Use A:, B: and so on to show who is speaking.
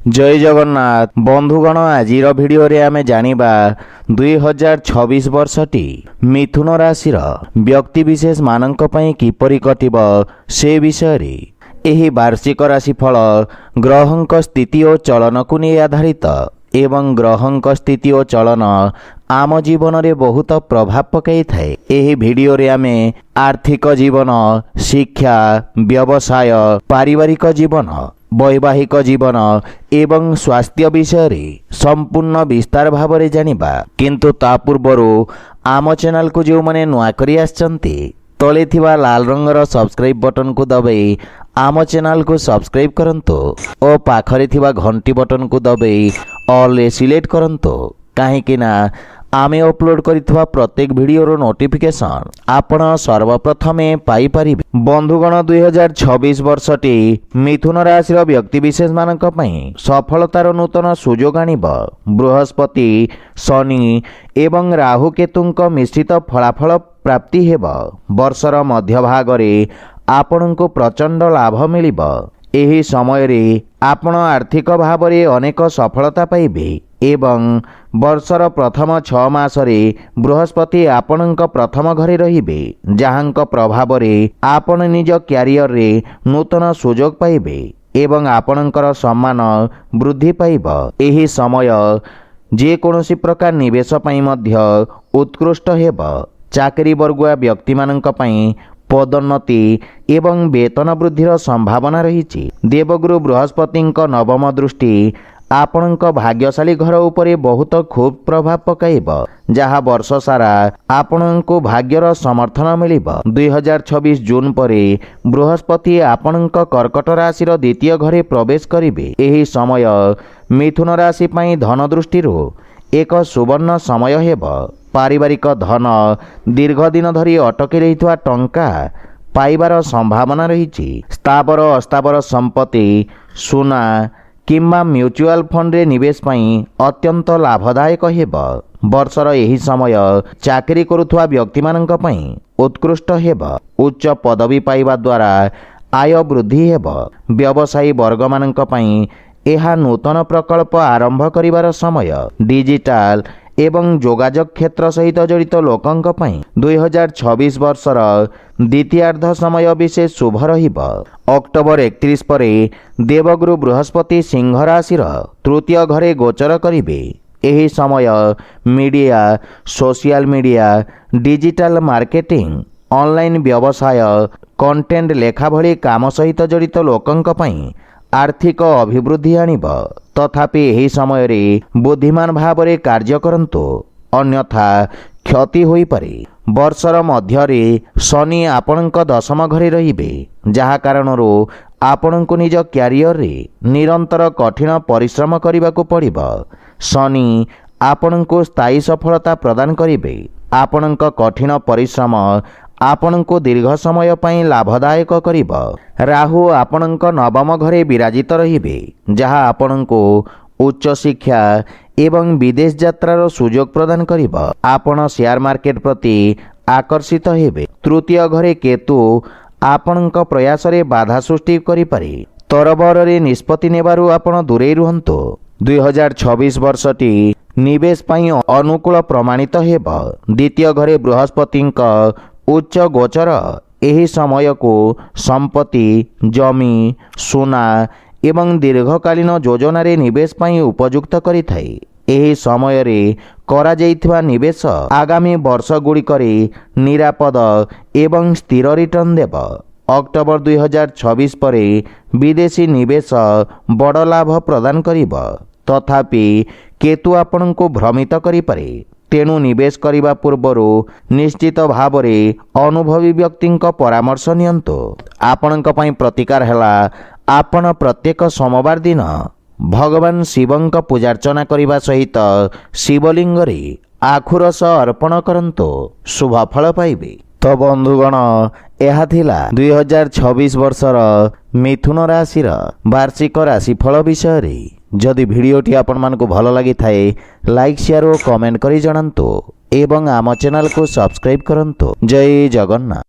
A: जय जगन्नाथ बंधुगण आजिर भिडियो रे आमे जानिबा 2026 वर्षटी मिथुन राशिर व्यक्ति विशेष मानक पई किपरि कटिब से विषय रे। एही वार्षिक राशिफल ग्रहंक स्थिति और चलन को नहीं आधारित एवं ग्रहंक स्थिति और चलन आम जीवन रे बहुत प्रभाव पकई थाए। एही भिडियो रे आमे आर्थिक जीवन, शिक्षा, व्यवसाय, पारिवारिक जीवन, वैवाहिक जीवन एवं स्वास्थ्य विषय रे संपूर्ण विस्तार भाव में जानिबा। किंतु ता पूर्वरु आम चैनल को जो माने नुआ करी आछंती तले थिबा लाल रंगर सब्सक्राइब बटन को दबाई आम चैनल को सब्सक्राइब करंतु और पाखरे थिबा घंटी बटन को दबाई ऑल रे सिलेक्ट करंतु काहेकि ना आमे अपलोड करिथवा प्रत्येक वीडियोर नोटिफिकेशन आपण सर्वप्रथमे पाई परिबे। बंधुगण 2026 वर्षटी मिथुन राशिर व्यक्ति विशेष मानक पई सफलतार नूतन सुजोग आनिब। बृहस्पति, शनि एवं राहु केतुंक मिश्रित फलाफल प्राप्ति हेब। वर्षर मध्य भागरे आपणको प्रचंड लाभ मिलिब। एही समय रे आपण आर्थिक भाव रे अनेक सफलता पाइबे एवं वर्षर प्रथम 6 मासरे बृहस्पति आपणक प्रथम घरे रहिबे, जहांक प्रभाव रे आपण निज क्यारियर रे नूतन सुजोग पाइबे एवं आपणकर सम्मान वृद्धि पाइब। एही समय जे कोनोसी प्रकार निवेश पई मध्य उत्कृष्ट हेब। चाकरी वर्गुआ व्यक्ति मानक पई पदोन्नति एवं वेतन वृद्धिर संभावना रही। देवगुरु बृहस्पतिंक नवम दृष्टि आपणक भाग्यशाली घर उपरे बहुत खूब प्रभाव पकाइब, जहा वर्ष सारा आपणको भाग्यर समर्थन मिलिब। 2026 जून परे बृहस्पति आपणक कर्कट राशिर द्वितीय घरे प्रवेश करिबे। एही समय मिथुन राशि पई धन दृष्टिरु एक सुवर्ण समय हेब। पारिवारिक धन दीर्घ दिन धरी अटकी रहितवा टंका पाइबार संभावना रही। स्थावर अस्थावर संपत्ति, सुना किंबा म्यूचुअल फंड रे निवेश पई अत्यंत लाभदायक हेब। वर्षर एही समय चाकरी करुथवा व्यक्ति मानक पई उत्कृष्ट हेब। उच्च पदवी पाइबा द्वारा आय वृद्धि हेब। व्यवसायी वर्ग मानक पई एहा नूतन प्रकल्प आरंभ करिवार समय। डिजिटल एवं जोगाजोग क्षेत्र सहित जड़ित लोकंक पई 2026 वर्षर द्वितीयार्ध समय विशेष शुभ रहिब। अक्टोबर 31 परे देवगुरु बृहस्पति सिंह राशिर तृतीय घरे गोचर करिबे। एही समय media, social media, digital marketing, online व्यवसाय, कंटेंट लेखा भली काम सहित जड़ित लोकंक पई आर्थिक अभिवृद्धि आनिब। तथापि एही समय रे बुद्धिमान भाव रे कार्य करंतु, अन्यथा क्षति होई पारे। वर्षर मध्य रे शनि आपणक दशम घरे रहिबे, जहा कारणरू आपणको निज क्यारियर रे निरंतर कठिन परिश्रम करबाको पड़िब। शनि आपणको स्थायी सफलता प्रदान करिबे। आपणक कठिन परिश्रम आपणको दीर्घ समय पई लाभदायक करिब। राहु आपणक नवम घरे विराजित रहिबे, जहा आपणको उच्च शिक्षा एवं विदेश यात्रार सुजोग प्रदान करिब। आपण शेयर मार्केट प्रति आकर्षित हेबे। तृतीय घरे केतु आपणक प्रयास रे बाधा सृष्टि करि पारे। तरबर रे निष्पत्ति नेबारु आपण दूरे रुहंतु। 2026 वर्षटी निवेश पई अनुकूल प्रमाणित हेब। द्वितीय घरे बृहस्पतिंक उच्च गोचर एही समय को संपत्ति, जमी, सुना एवं दीर्घकालीन योजना रे निवेश पई उपयुक्त करिथाय। एही समय रे करा जाइथिबा निवेश आगामी वर्ष गुड़िकरे निरापद एवं स्थिर रिटर्न देब। अक्टोबर 2026 परे विदेशी निवेश बड़ लाभ प्रदान करिब। तथापि केतु आपणको भ्रमित करि पारे। तेणु निवेश करने पूर्वर निश्चित भाव में अनुभवी व्यक्ति परामर्श नियंतु। आपणक पई प्रतिकार हैला आपण प्रत्येक सोमवार दिन भगवान शिवंक पूजार्चना करने सहित शिवलिंग रे आखुरस अर्पण करंतु, शुभ फल पाइबे। तो बंधुगण यह थिला 2026 वर्षर मिथुन राशिर वार्षिक राशिफल विषय रे। जदि भिडियोटी आपण मानकु भल लगी थाए लाइक, शेयर और कमेंट करी जणांतु एवं आम चैनल को सब्सक्राइब करंतु। जय जगन्नाथ।